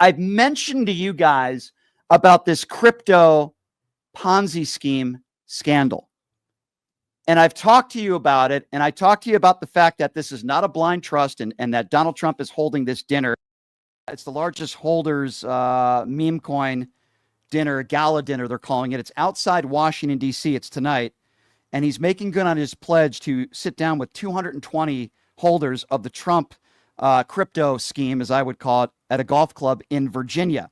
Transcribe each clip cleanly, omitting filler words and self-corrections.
I've mentioned to you guys about this crypto Ponzi scheme scandal. And I've talked to you about it. And I talked to you about the fact that this is not a blind trust and that Donald Trump is holding this dinner. It's the largest holders meme coin dinner, gala dinner, they're calling it. It's outside Washington, D.C. It's tonight. And he's making good on his pledge to sit down with 220 holders of the Trump crypto scheme, as I would call it, at a golf club in Virginia.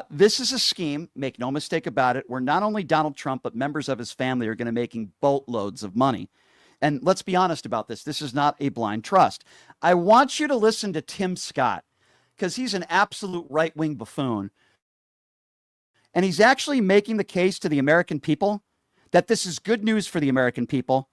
This is a scheme, make no mistake about it, where not only Donald Trump, but members of his family are going to be making boatloads of money. And let's be honest about this. This is not a blind trust. I want you to listen to Tim Scott, because he's an absolute right-wing buffoon. And he's actually making the case to the American people that this is good news for the American people,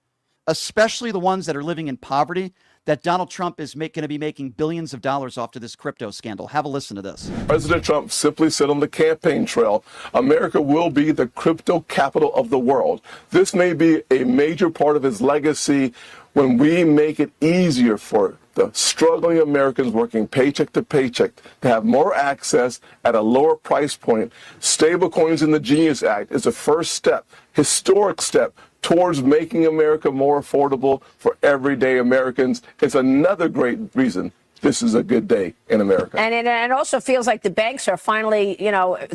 especially the ones that are living in poverty, that Donald Trump is going to be making billions of dollars off to this crypto scandal. Have a listen to this. President Trump simply said on the campaign trail, America will be the crypto capital of the world. This may be a major part of his legacy when we make it easier for the struggling Americans working paycheck to paycheck to have more access at a lower price point. Stablecoins in the Genius Act is a first step, historic step, towards making America more affordable for everyday Americans. It's another great reason this is a good day in America. And it also feels like the banks are finally,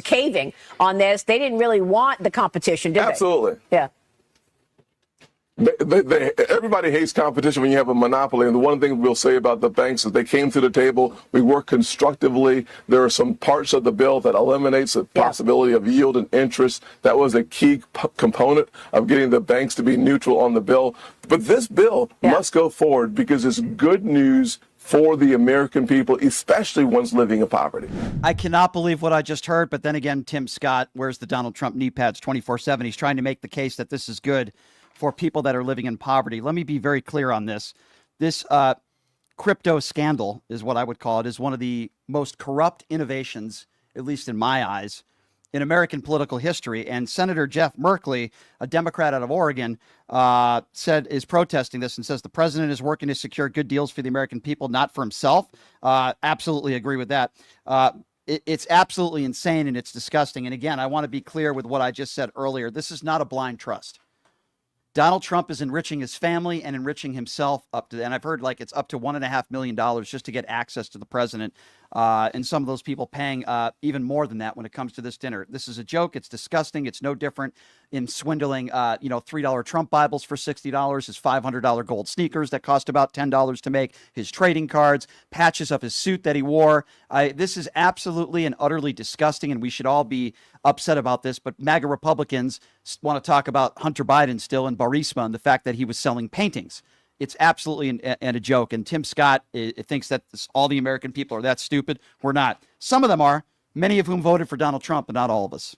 caving on this. They didn't really want the competition, did they? Absolutely. Yeah. Everybody hates competition when you have a monopoly. And the one thing we'll say about the banks is they came to the table. We work constructively. There are some parts of the bill that eliminates the possibility of yield and interest. That was a key component of getting the banks to be neutral on the bill. But this bill must go forward because it's good news for the American people, especially ones living in poverty. I cannot believe what I just heard. But then again, Tim Scott, where's the Donald Trump knee pads 24/7? He's trying to make the case that this is good for people that are living in poverty. Let me be very clear on this. This crypto scandal is what I would call it, is one of the most corrupt innovations, at least in my eyes, in American political history. And Senator Jeff Merkley, a Democrat out of Oregon, is protesting this and says the president is working to secure good deals for the American people, not for himself. Absolutely agree with that. It's absolutely insane and it's disgusting. And again, I want to be clear with what I just said earlier. This is not a blind trust. Donald Trump is enriching his family and enriching himself and I've heard like it's up to $1.5 million just to get access to the president. And some of those people paying even more than that when it comes to this dinner. This is a joke. It's disgusting. It's no different in swindling, $3 Trump Bibles for $60, his $500 gold sneakers that cost about $10 to make, his trading cards, patches of his suit that he wore. This is absolutely and utterly disgusting, and we should all be upset about this. But MAGA Republicans want to talk about Hunter Biden still and Burisma and the fact that he was selling paintings. It's absolutely a joke. And Tim Scott thinks that all the American people are that stupid. We're not. Some of them are, many of whom voted for Donald Trump, but not all of us.